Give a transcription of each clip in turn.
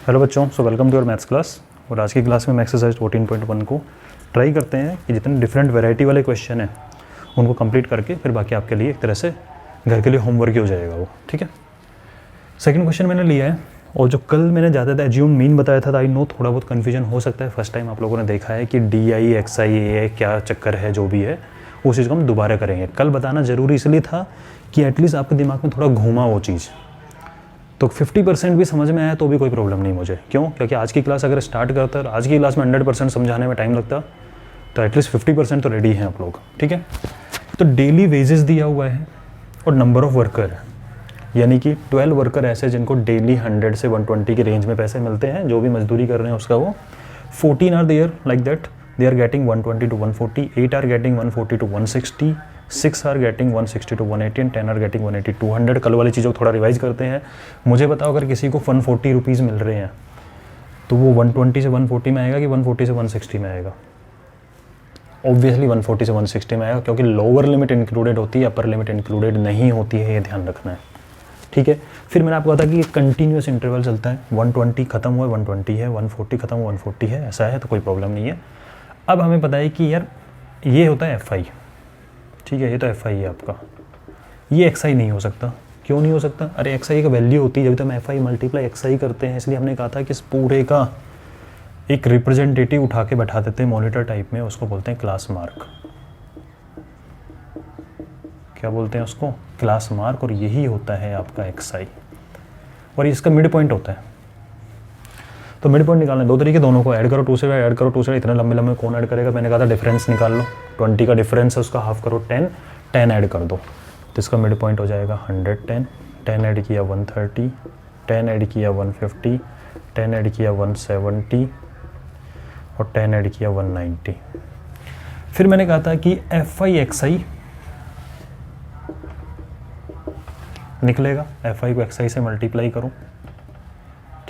Hello बच्चों, so welcome to your maths class. और आज की क्लास में हम एक्सरसाइज 14.1 को ट्राई करते हैं कि जितने डिफरेंट वैरायटी वाले क्वेश्चन हैं उनको कंप्लीट करके फिर बाकी आपके लिए एक तरह से घर के लिए होमवर्क ही हो जाएगा वो, ठीक है। सेकंड क्वेश्चन मैंने लिया है और जो कल मैंने ज़्यादा एज्यूम मीन बताया था, आई नो थोड़ा बहुत कन्फ्यूजन हो सकता है। फर्स्ट टाइम आप लोगों ने देखा है कि DI XI है, क्या चक्कर है, जो भी है उस चीज़ को हम दोबारा करेंगे। कल बताना ज़रूरी इसलिए था कि एटलीस्ट आपके दिमाग में थोड़ा घूमा वो चीज़, तो 50% भी समझ में आया तो भी कोई प्रॉब्लम नहीं मुझे। क्यों? क्योंकि आज की क्लास अगर स्टार्ट करता है, आज की क्लास में 100% समझाने में टाइम लगता, तो एटलीस्ट 50% तो रेडी हैं आप लोग, ठीक है। तो डेली वेजेस दिया हुआ है और नंबर ऑफ वर्कर है, यानी कि 12 वर्कर ऐसे जिनको डेली 100 से 120 के रेंज में पैसे मिलते हैं, जो भी मजदूरी कर रहे हैं उसका वो। 14 are there like that, they are getting 120 to 140, 8 are getting 140 to 160, 6 are getting 160 to 180 and 10 are getting 180 200। कल वाली चीज़ों को थोड़ा रिवाइज करते हैं। मुझे बताओ, अगर किसी को 140 रुपीज़ मिल रहे हैं तो वो 120 से 140 में आएगा कि 140 से 160 में आएगा? ऑब्वियसली 140 से 160 में आएगा, क्योंकि लोअर लिमिट इंक्लूडेड होती है, अपर लिमिट इंक्लूडेड नहीं होती है, ये ध्यान रखना है, ठीक है। फिर मैंने आपको कहा था कि कंटिन्यूस इंटरवल चलता है, 120 खत्म हुआ 120 है, 140 खत्म हुआ 140 है, ऐसा है तो कोई प्रॉब्लम नहीं है। अब हमें पता है कि यार ये होता है FI, ठीक है, ये तो FI है आपका, ये XI नहीं हो सकता। क्यों नहीं हो सकता? अरे XI का वैल्यू होती है जब तक हम FI मल्टीप्लाई XI करते हैं, इसलिए हमने कहा था कि इस पूरे का एक रिप्रेजेंटेटिव उठा के बैठा देते हैं मॉनिटर टाइप में, उसको बोलते हैं क्लास मार्क। क्या बोलते हैं उसको? Class mark. और यही होता है आपका XI, और इसका मिड पॉइंट होता है। तो मिड पॉइंट निकालना दो तरीके, दोनों को ऐड करो, 2 से ऐड करो, 2 से। इतने लंबे लंबे कौन ऐड करेगा? मैंने कहा था डिफरेंस निकाल लो, 20 का डिफरेंस है, उसका हाफ करो 10, 10 ऐड कर दो, तो इसका मिड पॉइंट हो जाएगा 110। 10 ऐड किया 130, 10 ऐड किया 150, 10 ऐड किया 170 और 10 ऐड किया 190। फिर मैंने कहा था कि FI XI निकलेगा, FI को XI से मल्टीप्लाई करो,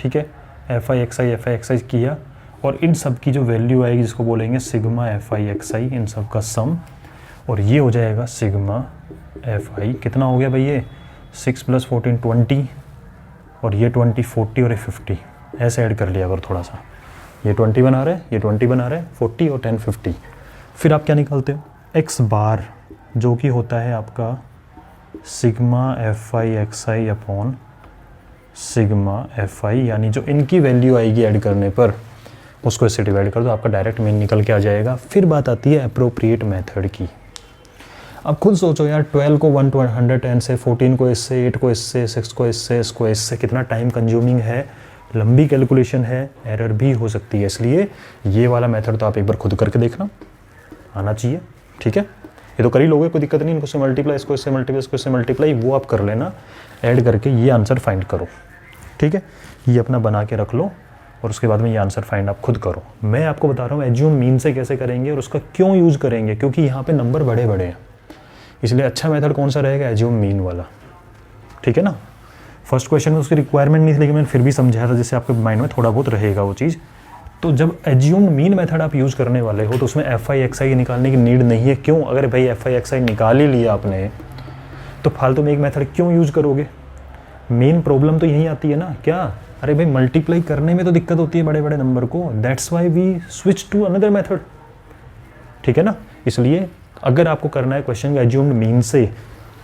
ठीक है। FI XI किया और इन सब की जो वैल्यू आएगी जिसको बोलेंगे सिग्मा FI XI, इन सब का सम, और ये हो जाएगा सिग्मा FI। कितना हो गया भाई? ये 6 + 14 20, और ये 20 40 और ये 50, ऐसे ऐड कर लिया अगर थोड़ा सा। ये 20 बना रहे, ये 20 बना रहे, 40 और 10 50। फिर आप क्या निकालते हो? X बार, जो कि होता है आपका sigma FI XI upon sigma FI, यानी जो इनकी वैल्यू आएगी ऐड करने पर उसको इससे डिवाइड कर दो, आपका डायरेक्ट मीन निकल के आ जाएगा। फिर बात आती है अप्रोप्रिएट मेथड की। अब खुद सोचो यार, 12 को 110 से, 14 को इससे, 8 को इससे, 6 को इससे, इसको इससे, कितना टाइम कंज्यूमिंग है, लंबी कैलकुलेशन है, एरर भी हो सकती है। इसलिए ये वाला मेथड तो आप एक बार खुद करके देखना, आना चाहिए, ठीक है। ये तो कर ही लोगे, कोई दिक्कत नहीं। इनको से मल्टीप्लाई, इसको इससे मल्टीप्लाई, इसको इससे मल्टीप्लाई, वो आप कर लेना, ऐड करके ये आंसर फाइंड करो, ठीक है। ये अपना बना के रख लो और उसके बाद में ये आंसर फाइंड आप खुद करो। मैं आपको बता रहा हूँ एज्यूम मीन से कैसे करेंगे और उसका क्यों यूज़ करेंगे, क्योंकि यहाँ पे नंबर बड़े बड़े हैं, इसलिए अच्छा मेथड कौन सा रहेगा? एज्यूम मीन वाला, ठीक है ना। फर्स्ट क्वेश्चन में उसकी रिक्वायरमेंट नहीं थी, लेकिन मैंने फिर भी समझाया था, जिससे आपके माइंड में थोड़ा बहुत रहेगा वो चीज़। तो जब एज्यूम मीन मेथड आप यूज़ करने वाले हो तो उसमें FI XI निकालने की नीड नहीं है। क्यों? अगर भाई FI XI निकाल ही लिया आपने तो फालतू में एक मेथड क्यों यूज़ करोगे? मेन प्रॉब्लम तो यही आती है ना, क्या? अरे भाई मल्टीप्लाई करने में तो दिक्कत होती है बड़े बड़े नंबर को, that's why we switch to another method, ठीक है ना। इसलिए अगर आपको करना है क्वेश्चन का एज्यूम्ड मीन से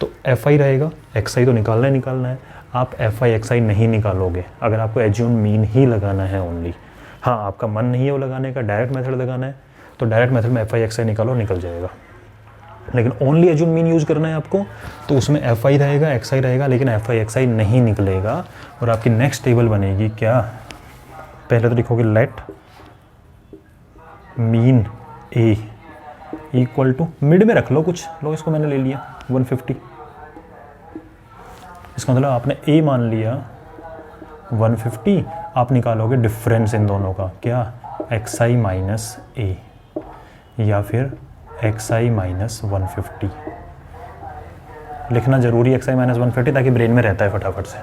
तो FI रहेगा, XI तो निकालना ही निकालना है। आप FI XI नहीं निकालोगे अगर आपको एज्यूम्ड मीन ही लगाना है ओनली। हाँ, आपका मन नहीं है वो लगाने का, डायरेक्ट मेथड लगाना है, तो डायरेक्ट मेथड में FI XI निकालो, निकल जाएगा। लेकिन ओनली एज्यूम मीन यूज़ करना है आपको तो उसमें FI रहेगा, XI रहेगा, लेकिन FI XI नहीं निकलेगा। और आपकी नेक्स्ट टेबल बनेगी क्या? पहले तो लिखोगे let mean A equal to, mid में रख लो कुछ, लो इसको मैंने ले लिया 150। इसका मतलब आपने A मान लिया 150, आप निकालोगे डिफरेंस इन दोनों का, क्या? XI माइनस A या फिर XI माइनस 150। लिखना जरूरी XI माइनस 150 ताकि ब्रेन में रहता है फटाफट से।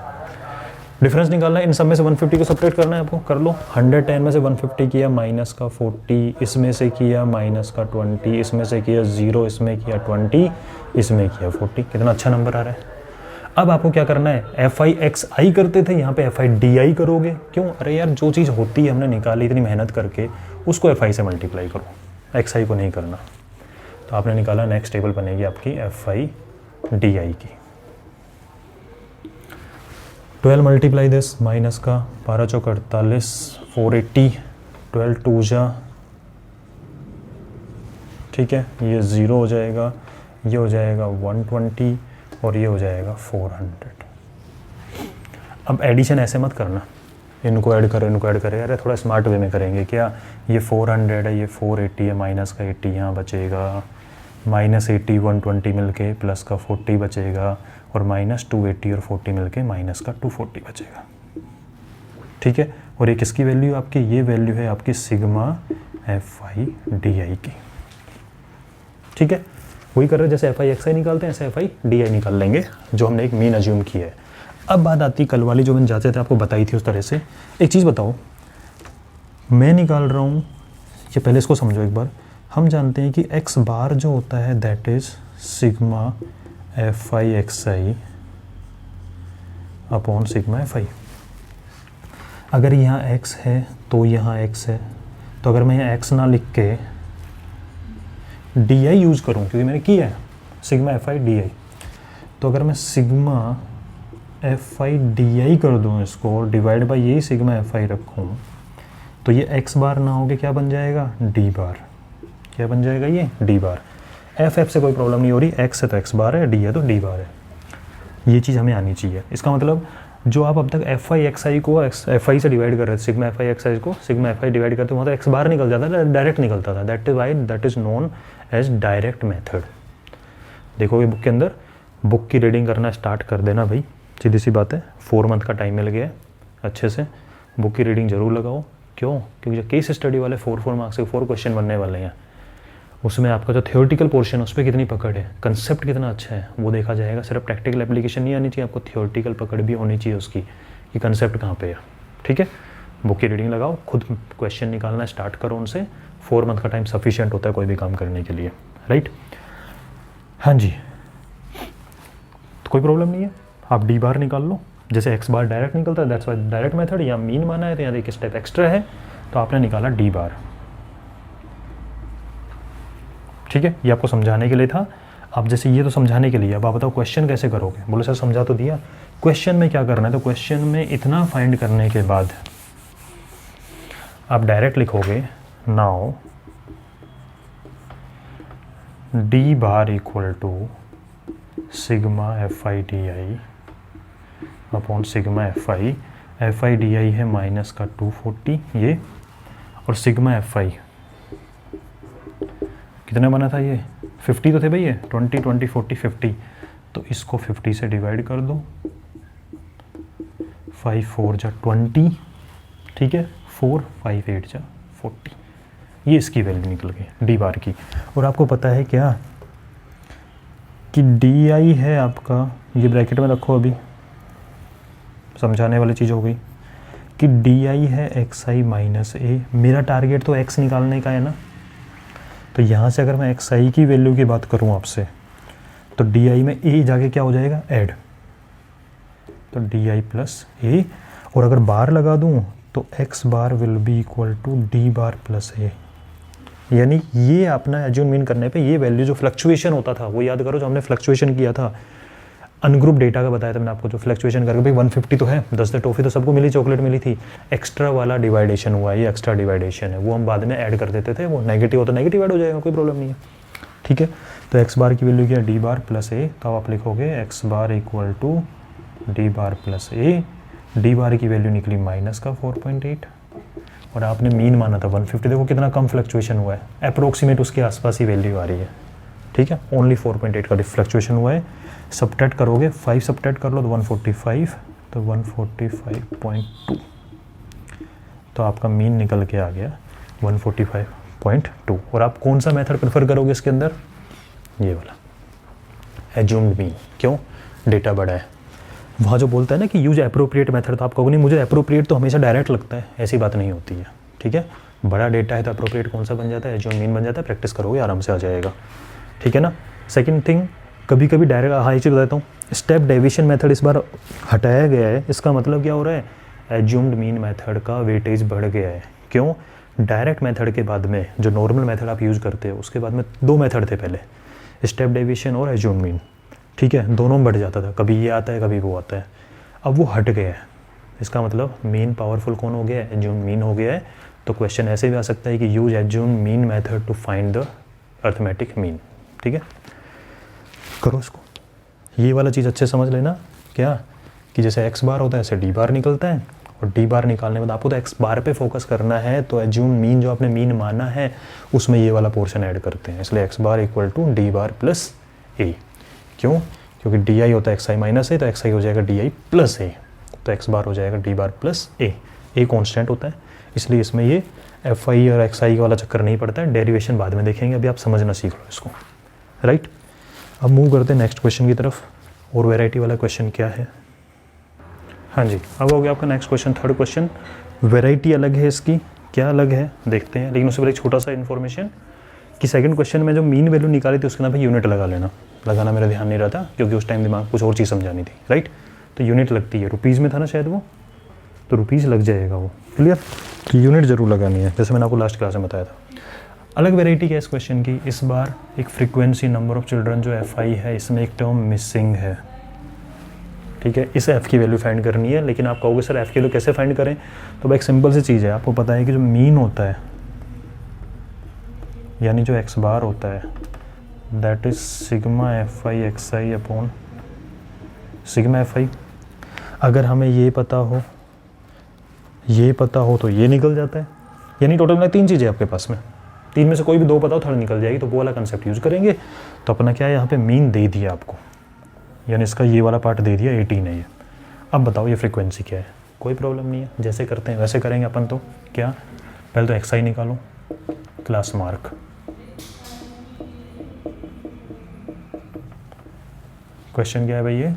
डिफरेंस निकालना है, इन सब में से 150 को सेपरेट करना है आपको, कर लो। 110 में से 150 किया, माइनस का 40, इसमें से किया माइनस का 20, इसमें से किया 0, इसमें किया 20, इसमें किया 40। कितना अच्छा नंबर आ रहा है। अब आपको क्या करना है, एफ आई एक्स आई करते थे, यहाँ पे एफ आई डी आई करोगे। क्यों? अरे यार जो चीज़ होती है हमने निकाली इतनी मेहनत करके, उसको एफ आई से मल्टीप्लाई करो, एक्स आई को नहीं करना। तो आपने निकाला, नेक्स्ट टेबल बनेगी आपकी एफ आई डी आई की। 12 मल्टीप्लाई दिस, माइनस का 12 चौक 48, 480, 12 टू जा, ठीक है, ये 0 हो जाएगा, ये हो जाएगा 120 और ये हो जाएगा 400। अब एडिशन ऐसे मत करना, इनको ऐड करो इनको ऐड करें, अरे थोड़ा स्मार्ट वे में करेंगे। क्या, ये 400 है, ये 480 है, माइनस का 80 यहाँ बचेगा, माइनस 80 120 मिल के प्लस का 40 बचेगा, और माइनस 280 और 40 मिल के माइनस का 240 बचेगा। ठीक है, और ये किसकी वैल्यू आपकी, ये वैल्यू है आपकी सिग्मा एफ आई डी आई की। ठीक है, वही कर रहे हैं जैसे एफ आई एक्स आई निकालते हैं ऐसे एफ आई डी आई निकाल लेंगे, जो हमने एक मीन अज्यूम किया है। अब बात आती कल वाली जो मैंने जाते थे आपको बताई थी उस तरह से। एक चीज़ बताओ, मैं निकाल रहा हूँ, ये पहले इसको समझो एक बार। हम जानते हैं कि एक्स बार जो होता है that is sigma f i x i upon sigma f आई। अगर यहाँ x है तो यहाँ x है, तो अगर मैं यहाँ x ना लिख के डी आई यूज़ करूँ, क्योंकि मैंने किया है सिग्मा एफ आई डी आई, तो अगर मैं सिग्मा एफ आई डी आई कर दूँ इसको और डिवाइड बाई यही सिग्मा एफ आई रखूँ, तो ये x बार ना होके क्या बन जाएगा, d बार। क्या बन जाएगा ये, d बार। एफ से कोई प्रॉब्लम नहीं हो रही, x है तो x बार है, d है तो d बार है। ये चीज़ हमें आनी चाहिए। इसका मतलब जो आप अब तक एफ आई एक्स आई को एफ आई से डिवाइड कर रहे थे, सिग्मा एफ आई एक्स आई को सिग्मा एफ आई डिवाइड करते वहाँ तो एक्स बार निकल जाता था, डायरेक्ट निकलता था। That is why that is known as direct method. देखोगे बुक के अंदर, बुक की रीडिंग करना स्टार्ट कर देना भाई, सीधी सी बात है। 4 मंथ का टाइम मिल गया है, अच्छे से बुक की रीडिंग जरूर लगाओ। क्यों? क्योंकि जो केस स्टडी वाले 4 मार्क्स के 4 क्वेश्चन बनने वाले हैं, उसमें आपका जो थियोरटिकल पोर्शन है उस पर कितनी पकड़ है, कंसेप्ट कितना अच्छा है वो देखा जाएगा। सिर्फ प्रैक्टिकल एप्लीकेशन नहीं आनी चाहिए, आपको थियोरटिकल पकड़ भी होनी चाहिए उसकी, कि कंसेप्ट कहाँ पे है। ठीक है, बुक की रीडिंग लगाओ, खुद क्वेश्चन निकालना स्टार्ट करो उनसे। 4 मंथ का टाइम सफिशिएंट होता है कोई भी काम करने के लिए, राइट। हाँ जी, तो कोई प्रॉब्लम नहीं है, आप डी बार निकाल लो, जैसे एक्स बार डायरेक्ट निकलता है दैट्स वाई डायरेक्ट मेथड। या मीन माना है तो यहाँ एक स्टेप एक्स्ट्रा है, तो आपने निकाला डी बार। ठीक है, ये आपको समझाने के लिए था। अब जैसे ये तो समझाने के लिए, अब आप बताओ क्वेश्चन कैसे करोगे। बोले सर समझा तो दिया, क्वेश्चन में क्या करना है। तो क्वेश्चन में इतना फाइंड करने के बाद आप डायरेक्ट लिखोगे, now d bar equal to sigma f i d i upon sigma f i d i है माइनस का 240 ये, और सिग्मा एफ आई कितना बना था ये, 50 तो थे भाई, ये 20 20 40 50, तो इसको 50 से डिवाइड कर दो, 5 4 जा 20, ठीक है, 4 5 8 जा 40, ये इसकी वैल्यू निकल गई डी बार की। और आपको पता है क्या कि डी आई है आपका, ये ब्रैकेट में रखो, अभी समझाने वाली चीज़ हो गई कि डी आई है एक्स आई माइनस ए। मेरा टारगेट तो एक्स निकालने का है ना, तो यहाँ से अगर मैं एक्स आई की वैल्यू की बात करूँ आपसे, तो डी आई में ए जाके क्या हो जाएगा, ऐड, तो डी आई प्लस ए। और अगर बार लगा दूँ तो x bar will be equal to d bar plus a. यानी ये अपना एज्यूम मीन करने पे ये वैल्यू जो फ्लक्चुएशन होता था वो याद करो, जो हमने फ्लक्चुएशन किया था अनग्रुप डेटा का बताया था मैंने आपको, जो फ्लक्चुएशन करके भाई 150 तो है, 10 टॉफ़ी तो सबको मिली, चॉकलेट मिली थी, एक्स्ट्रा वाला डिवाइडेशन हुआ है, ये एक्स्ट्रा डिवाइडेशन है, वो हम बाद में ऐड कर देते थे, वो नेगेटिव हो तो नेगेटिव ऐड हो जाएगा, कोई प्रॉब्लम नहीं है। ठीक है, तो एक्स बार की वैल्यू क्या, डी बार प्लस ए, तो आप लिखोगे x bar equal to d bar plus A. D bar की वैल्यू निकली माइनस का 4.8, और आपने मीन माना था 150, देखो कितना कम फ्लक्चुएशन हुआ है, अप्रोक्सीमेट उसके आसपास ही वैल्यू आ रही है। ठीक है, ओनली 4.8 का फ्लक्चुएशन हुआ है। सबट्रैक्ट करोगे, 5 सबट्रैक्ट कर लो तो 145, तो 145.2, तो आपका मीन निकल के आ गया 145.2। और आप कौन सा मेथड प्रेफर करोगे इसके अंदर, ये वाला एज्यूम्ड मीन। क्यों, डेटा बड़ा है। वहाँ जो बोलता है ना कि यूज एप्रोप्रिएट मेथड, तो आप कहोगे नहीं मुझे एप्रोप्रिएट तो हमेशा डायरेक्ट लगता है, ऐसी बात नहीं होती है। ठीक है, बड़ा डेटा है तो एप्रोप्रिएट कौन सा बन जाता है, एज्यूम्ड मीन बन जाता है। प्रैक्टिस करोगे आराम से आ जाएगा। ठीक है ना। सेकेंड थिंग, कभी कभी डायरेक्ट, हाँ एक चीज़ बताता हूँ, स्टेप डेविएशन मेथड इस बार हटाया गया है। इसका मतलब क्या हो रहा है, एज्यूम्ड मीन मेथड का वेटेज बढ़ गया है। क्यों? डायरेक्ट मेथड के बाद में जो नॉर्मल मेथड आप यूज़ करते हो उसके बाद में 2 मेथड थे पहले, स्टेप डेविएशन और एज्यूम्ड मीन, ठीक है, दोनों में बढ़ जाता था, कभी ये आता है कभी वो आता है। अब वो हट गया है, इसका मतलब मीन पावरफुल कौन हो गया है, एज्यूम्ड मीन हो गया है। तो क्वेश्चन ऐसे भी आ सकता है कि use assumed mean method to find the arithmetic mean. ठीक है, करो इसको। ये वाला चीज़ अच्छे समझ लेना, क्या कि जैसे एक्स बार होता है ऐसे डी बार निकलता है, और डी बार निकालने के बाद आपको तो एक्स बार पे फोकस करना है, तो एज्यूम मीन जो आपने मीन माना है उसमें ये वाला पोर्शन ऐड करते हैं, इसलिए x bar equal to d bar plus a. क्यों? क्योंकि डी आई होता है एक्स आई माइनस ए, तो एक्स आई हो जाएगा डी आई प्लस ए, तो एक्स बार हो जाएगा D bar plus a constant होता है, इसलिए इसमें ये एफ आई और एक्स आई वाला चक्कर नहीं पड़ता है। डेरिवेशन बाद में देखेंगे, अभी आप समझना सीख लो इसको, राइट। अब मूव करते हैं नेक्स्ट क्वेश्चन की तरफ। और वेराइटी वाला क्वेश्चन क्या है? हाँ जी, अब हो गया आपका next question, third question. Variety अलग है इसकी, क्या अलग है देखते हैं, लेकिन उससे पहले एक छोटा सा इन्फॉर्मेशन कि सेकंड क्वेश्चन में जो मीन वैल्यू निकाली थी उसके नाम पे यूनिट लगा लेना। लगाना मेरा ध्यान नहीं रहा था क्योंकि उस टाइम दिमाग कुछ और चीज़ समझानी थी, राइट। तो यूनिट लगती है, रुपीज़ में था ना शायद वो, तो रुपीज़ लग जाएगा वो, क्लियर। तो यूनिट जरूर लगानी है, जैसे मैंने आपको लास्ट क्लास में बताया था। अलग वेराइटी क्या है इस क्वेश्चन की, इस बार एक फ्रीक्वेंसी नंबर ऑफ चिल्ड्रन जो एफ आई है, इसमें एक टर्म मिसिंग है, ठीक है। इस एफ़ की वैल्यू फाइंड करनी है, लेकिन आप कहोगे सर एफ़ की वैल्यू कैसे फाइंड करें, तो भाई एक सिंपल सी चीज़ है, आपको पता है कि जो मीन होता है यानी जो एक्स बार होता है that is sigma f i x i upon sigma f आई। अगर हमें ये पता हो तो ये निकल जाता है, यानी टोटल में 3 चीज़ें आपके पास में, 3 में से कोई भी 2 पता हो, थर्ड निकल जाएगी, तो वो वाला कंसेप्ट यूज़ करेंगे। तो अपना क्या है, यहाँ पे मीन दे दिया आपको, यानी इसका ये वाला पार्ट दे दिया, 18 है ये। अब बताओ ये फ्रीक्वेंसी क्या है, कोई प्रॉब्लम नहीं है, जैसे करते हैं वैसे करेंगे अपन। तो क्या, पहले तो एक्स आई निकालो, क्लास मार्क। क्वेश्चन क्या है भाई ये,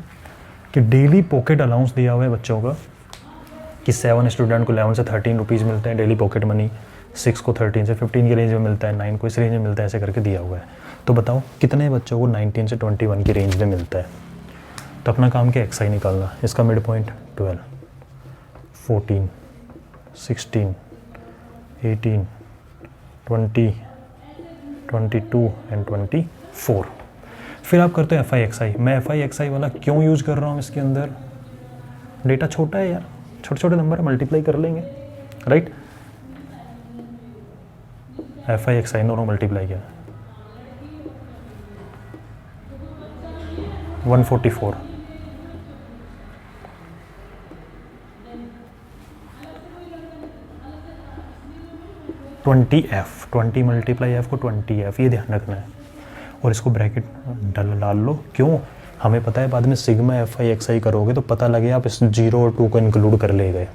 कि डेली पॉकेट अलाउंस दिया हुआ है बच्चों का, कि 7 स्टूडेंट को 11 से 13 रुपीज़ मिलते हैं डेली पॉकेट मनी, 6 को 13 से 15 की रेंज में मिलता है, 9 को इस रेंज में मिलता है, ऐसे करके दिया हुआ है। तो बताओ कितने बच्चों को 19 से 21 की रेंज में मिलता है। तो अपना काम क्या, एक्स आई निकालना, इसका मिड पॉइंट 12, 14, 16, 18, 20, 22 एंड 24। फिर आप करते हो एफ आई एक्स आई। मैं एफ आई एक्स आई वाला क्यों यूज़ कर रहा हूँ इसके अंदर, डेटा छोटा है यार, छोटे छोटे नंबर है, मल्टीप्लाई कर लेंगे, राइट। एफ आई एक्स आई दोनों मल्टीप्लाई किया, 144, एफ 20 मल्टीप्लाई एफ को 20 एफ, ये ध्यान रखना है। और इसको ब्रैकेट डाल लो, क्यों, हमें पता है बाद में सिग्मा एफ आई एक्स आई करोगे तो पता लगे आप इस 0 और 2 को इंक्लूड कर ले गए,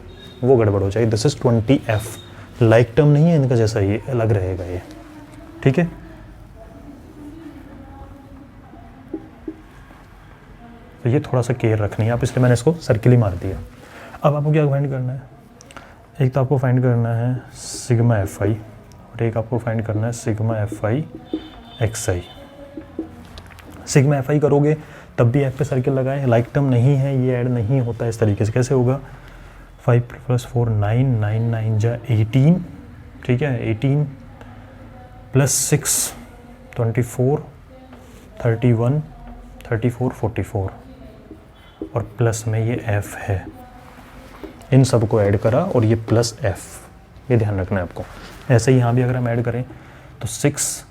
वो गड़बड़ हो जाएगी। This is 20 F, like term नहीं है इनका जैसा, ये अलग रहेगा ये, ठीक है। तो ये थोड़ा सा केयर रखनी है आप, इसलिए मैंने इसको सर्किल ही मार दिया। अब आपको क्या फाइंड करना है, एक तो आपको फाइंड करना है सिग्मा एफ आई, और एक आपको फाइंड करना है sigma f i x I. Sigma f आई करोगे तब भी एफ पे सर्किल लगाए, लाइक टर्म नहीं है, ये ऐड नहीं होता इस तरीके से। कैसे होगा, 5 + 4 9, 9 9 जा 18, ठीक है, 18 + 6 24, 31, 34, 44, और प्लस में ये एफ है, इन सब को ऐड करा और ये प्लस एफ, ये ध्यान रखना है आपको। ऐसे ही यहाँ भी अगर हम ऐड करें तो 6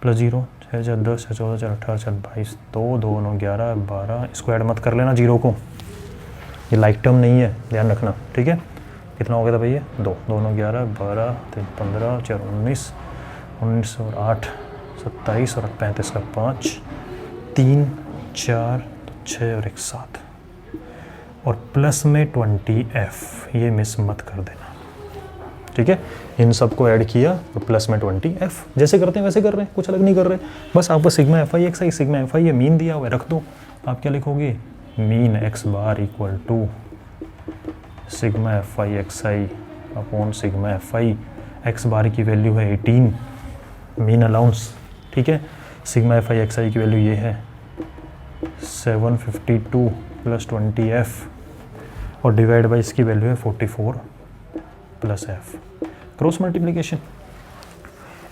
+ 0 6 × 10 × 14 × 18 × 22, 2 2 9 11 12, इसको ऐड मत कर लेना 0 को, ये लाइक टर्म नहीं है, ध्यान रखना, ठीक है। कितना हो गया था भैया, 2 2 9 11 12 3 15 4 19 19 और 8 27 और 35 का 5 3 4 6 और 1 7, और प्लस में 20 एफ, ये मिस मत कर देना, ठीक है। इन सब को ऐड किया और प्लस में 20 एफ, जैसे करते हैं वैसे कर रहे हैं, कुछ अलग नहीं कर रहे। बस आपको sigma f i x I, sigma f आई ये मीन दिया हुआ है, रख दो। आप क्या लिखोगे, mean x bar equal to sigma f i x i upon sigma f i. X bar की वैल्यू है 18, मीन अलाउंस, ठीक है। Sigma f i x i की वैल्यू ये है 752 प्लस 20f और डिवाइड बाई इसकी वैल्यू है 44 प्लस f। क्रॉस मल्टीप्लिकेशन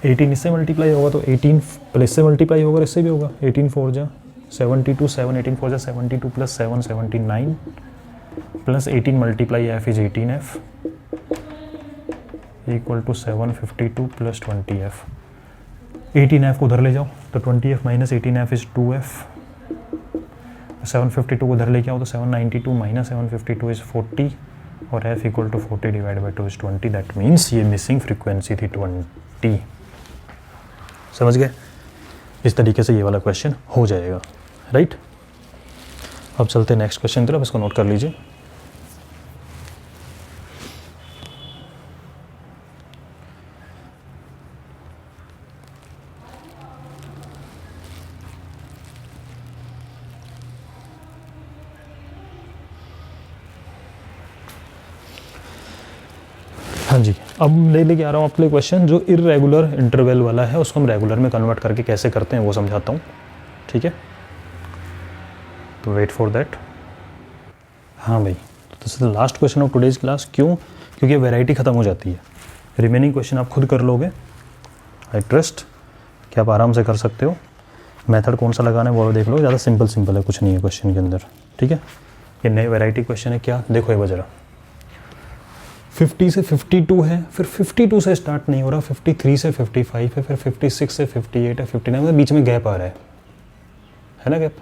18 इससे मल्टीप्लाई होगा तो 18 प्लस से मल्टीप्लाई होगा, इससे भी होगा 18 4 जा 72, 7 18 4 जा 72 plus 7 79 plus 18 multiply f is 18f equal to 752 plus 20f। 18f को उधर ले जाओ तो 20f minus 18f is 2f। 752 को उधर लेके आओ तो 792 माइनस 752 इज 40 और f equal to 40 divide by 2 is 20। That means ये मिसिंग फ्रीक्वेंसी थी 20। समझ गए? इस तरीके से ये वाला क्वेश्चन हो जाएगा, राइट। अब चलते हैं नेक्स्ट क्वेश्चन की तरफ, इसको नोट कर लीजिए। हाँ जी, अब लेके आ रहा हूँ आपके लिए क्वेश्चन जो इर्रेगुलर इंटरवल वाला है, उसको हम रेगुलर में कन्वर्ट करके कैसे करते हैं वो समझाता हूँ, ठीक है। तो वेट फॉर दैट। हाँ भाई, तो this is the last question of today's class. क्यों? क्योंकि वैरायटी ख़त्म हो जाती है। रिमेनिंग क्वेश्चन आप खुद कर लोगे, आई ट्रस्ट कि आप आराम से कर सकते हो। मेथड कौन सा लगाना है वो देख लो, ज़्यादा सिंपल है, कुछ नहीं है क्वेश्चन के अंदर, ठीक है। ये नए वैरायटी क्वेश्चन है, क्या देखो ये ज़रा 50 से 52 है, फिर 52 से स्टार्ट नहीं हो रहा, 53 से 55 है, फिर 56 से 58 है, 59 मतलब बीच में गैप आ रहा है ना गैप।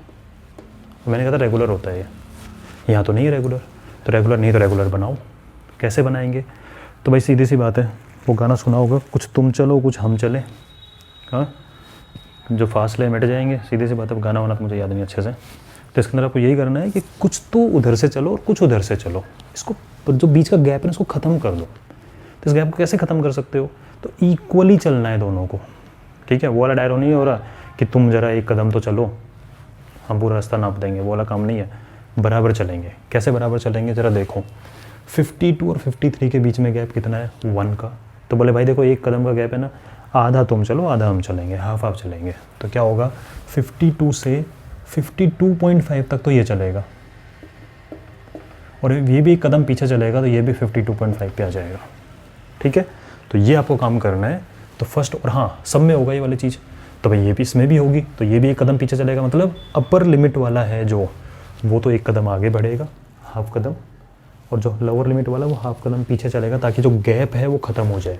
मैंने कहा था रेगुलर होता है ये, यहाँ तो नहीं है रेगुलर, तो रेगुलर नहीं तो रेगुलर बनाओ। कैसे बनाएंगे? तो भाई सीधी सी बात है, वो गाना सुना होगा, कुछ तुम चलो कुछ हम चले, हाँ, जो फासले मिट जाएंगे। सीधी सी बात है, गाना वाना तो मुझे याद नहीं अच्छे से। तो इसके अंदर आपको यही करना है कि कुछ तो उधर से चलो और कुछ उधर से चलो, इसको जो बीच का गैप है इसको ख़त्म कर दो। तो इस गैप को कैसे ख़त्म कर सकते हो? तो इक्वली चलना है दोनों को, ठीक है। वो वाला डायरो नहीं हो रहा कि तुम ज़रा एक कदम तो चलो हम पूरा रास्ता नाप देंगे, वो वाला काम नहीं है। बराबर चलेंगे। कैसे बराबर चलेंगे ज़रा देखो, 52 और 53 के बीच में गैप कितना है? 1 का। तो बोले भाई देखो एक कदम का गैप है ना, आधा तुम चलो आधा हम चलेंगे, हाफ हाफ चलेंगे। तो क्या होगा, 52 से 52.5 तक तो ये चलेगा और ये भी एक कदम पीछे चलेगा तो ये भी 52.5 पे आ जाएगा, ठीक है। तो ये आपको काम करना है। तो फर्स्ट, और हाँ सब में होगा ये वाली चीज़, तो भाई ये भी इसमें भी होगी, तो ये भी एक कदम पीछे चलेगा। मतलब अपर लिमिट वाला है जो, वो तो एक कदम आगे बढ़ेगा, हाफ कदम, और जो लोअर लिमिट वाला वो हाफ कदम पीछे चलेगा, ताकि जो गैप है वो ख़त्म हो जाए।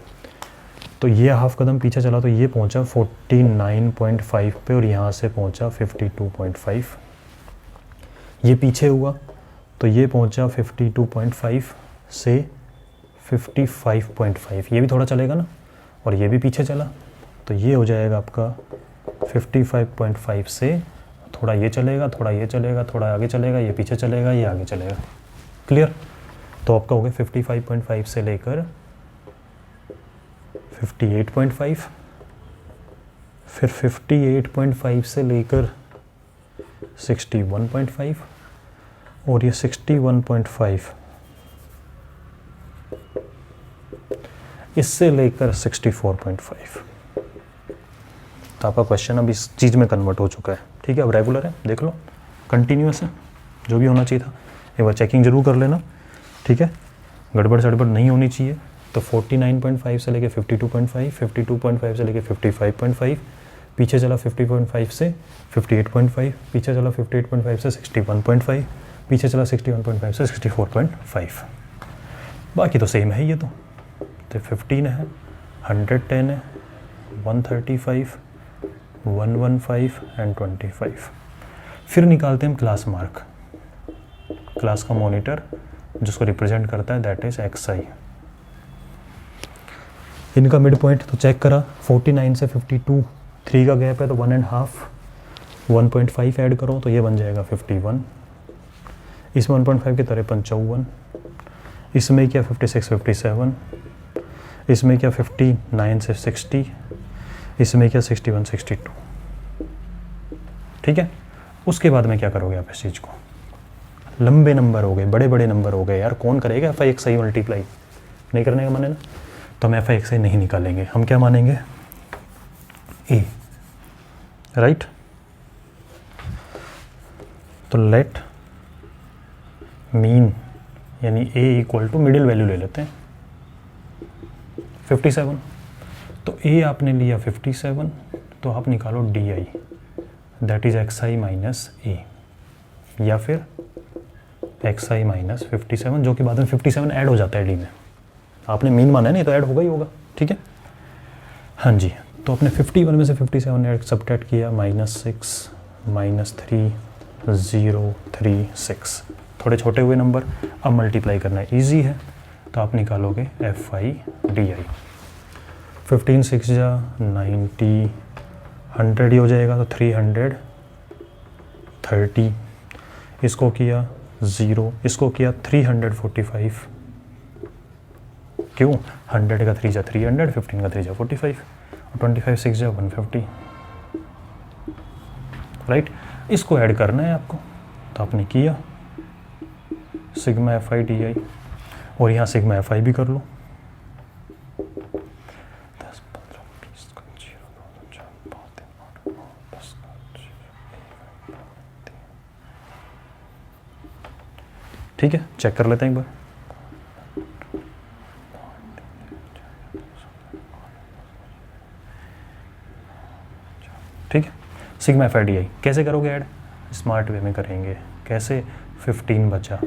तो ये हाफ कदम पीछे चला तो ये पहुंचा 49.5 पे और यहाँ से पहुंचा 52.5। ये पीछे हुआ तो ये पहुंचा 52.5 से 55.5। ये भी थोड़ा चलेगा ना, और ये भी पीछे चला तो ये हो जाएगा आपका 55.5 से थोड़ा ये चलेगा, थोड़ा ये चलेगा, थोड़ा आगे चलेगा, ये पीछे चलेगा, ये आगे चलेगा। क्लियर? तो आपका हो गया 55.5 से लेकर 58.5, फिर 58.5 से लेकर 61.5 और ये 61.5 इससे लेकर 64.5। तो आपका क्वेश्चन अब इस चीज़ में कन्वर्ट हो चुका है, ठीक है। अब रेगुलर है, देख लो, कंटिन्यूअस है, जो भी होना चाहिए था। एक बार चेकिंग जरूर कर लेना, ठीक है, गड़बड़ सड़बड़ नहीं होनी चाहिए। तो 49.5 से लेके 52.5, 52.5 से लेके 55.5, पीछे चला 50.5 से 58.5, पीछे चला 58.5 से 61.5, पीछे चला 61.5 से 64.5। बाकी तो सेम है ये तो 15 है, 110 है, 135, 115 एंड 25। फिर निकालते हैं हम क्लास मार्क, क्लास का मॉनिटर जिसको रिप्रेजेंट करता है, दैट इज XI। इनका मिड पॉइंट तो चेक करा, 49 से 52 3 का गैप है तो 1.5, 1.5 ऐड करो तो ये बन जाएगा 51। इसमें 1.5 की तरह 55, इसमें क्या 56 57, इसमें क्या 59 से 60, इसमें क्या 61 62, ठीक है। उसके बाद में क्या करोगे आप इस चीज़ को? लंबे नंबर हो गए, बड़े बड़े नंबर हो गए यार, कौन करेगा FI मल्टीप्लाई? नहीं करने का माने ना, तो हम FI नहीं निकालेंगे, हम क्या मानेंगे? A, right. तो लेट मीन यानी a equal to middle value ले लेते हैं 57। तो a आपने लिया 57, तो आप निकालो di, that is xi minus a, या फिर xi माइनस 57, जो कि बाद में 57 ऐड हो जाता है d में। आपने मीन माना है, नहीं तो ऐड होगा ही होगा, ठीक है। हाँ जी, तो आपने 51 में से 57 ऐड सब्ट्रैक्ट किया, -6 -3 0 3 6, थोड़े छोटे हुए नंबर। अब मल्टीप्लाई करना ईजी है, तो आप निकालोगे FI DI। 15 6 जा 90, 100 ही हो जाएगा, तो 330। इसको किया 0, इसको किया 345। क्यों? 100 का 3 जा 300, 15 का 3 जा 45, और 25 6 जा 150, राइट। इसको ऐड करना है आपको, तो आपने किया सिग्मा FI DI, और यहाँ सिग्मा FI भी कर लो। 10 15 20 25 10 ठीक है, चेक कर लेते हैं एक बार। ठीक है, सिग्मा FI DI कैसे करोगे ऐड? स्मार्ट वे में करेंगे। कैसे? 15 बचा,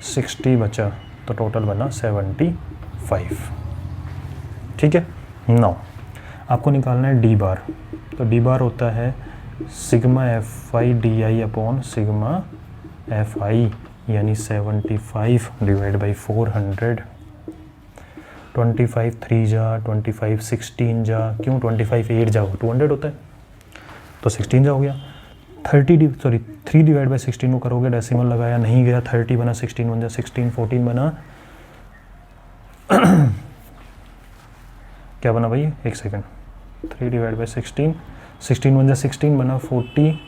60 बचा, तो टोटल बना 75। ठीक है। नाउ आपको निकालना है डी बार। तो डी बार होता है sigma FI DI upon sigma FI, यानी 75 डिवाइड बाई 400। 25 3 जा 25 16 जा, क्यों 25 8 जा 200 होता है, तो 16 जा हो गया। 3 डिवाइड बाई 16 को करोगे, डेसिमल लगाया नहीं गया, 30 बना, 16 बन जा 16, 14 बना क्या बना भाई, एक सेकंड, 3 डिवाइड बाई 16, 16 बन जा 16 बना 40,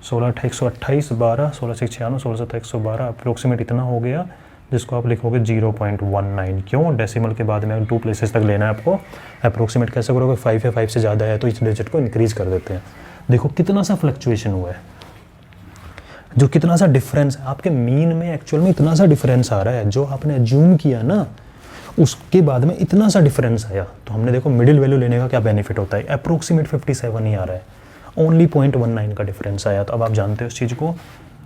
16 128, 12 16 6 96, 16 7 112, अप्रोक्सीमेट इतना हो गया, जिसको आप लिखोगे 0.19। क्यों? डेसिमल के बाद में 2 प्लेसेस तक लेना है आपको। अप्रोक्सीमेट कैसे करोगे? 5 है, 5 से ज़्यादा है तो इस डिजिट को इंक्रीज कर देते हैं। देखो कितना सा फ्लक्चुएशन हुआ है, जो कितना सा डिफरेंस है आपके मीन में, एक्चुअल में इतना सा डिफरेंस आ रहा है। जो आपने अज्यूम किया ना, उसके बाद में इतना सा डिफरेंस आया। तो हमने देखो मिडिल वैल्यू लेने का क्या बेनिफिट होता है, अप्रोक्सीमेट 57 ही आ रहा है, ओनली 0.19 का डिफरेंस आया। तो अब आप जानते हो इस चीज़ को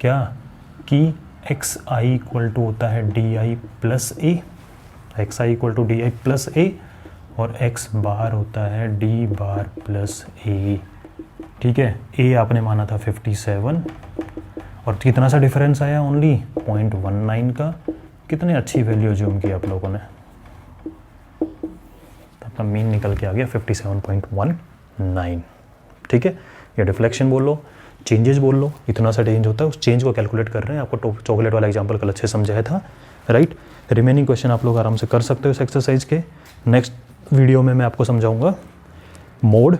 क्या, कि XI इक्वल टू होता है DI plus A, XI equal to DI plus A, और X बार होता है D बार प्लस A। ठीक है, A आपने माना था 57, और कितना सा डिफरेंस आया, ओनली 0.19 का। कितनी अच्छी वैल्यू जूम की आप लोगों ने, तो अपना मीन निकल के आ गया 57.19। ठीक है, ये डिफ्लेक्शन बोल लो, चेंजेस बोल लो, इतना सा चेंज होता है, उस चेंज को कैलकुलेट कर रहे हैं। आपको चॉकलेट वाला एग्जांपल कल अच्छे समझाया था, राइट। रिमेनिंग क्वेश्चन आप लोग आराम से कर सकते हो इस एक्सरसाइज के। नेक्स्ट वीडियो में मैं आपको समझाऊंगा मोड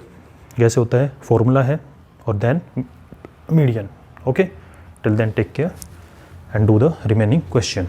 कैसे होता है, फॉर्मूला है, और then median. Okay, till then take care and do the remaining question.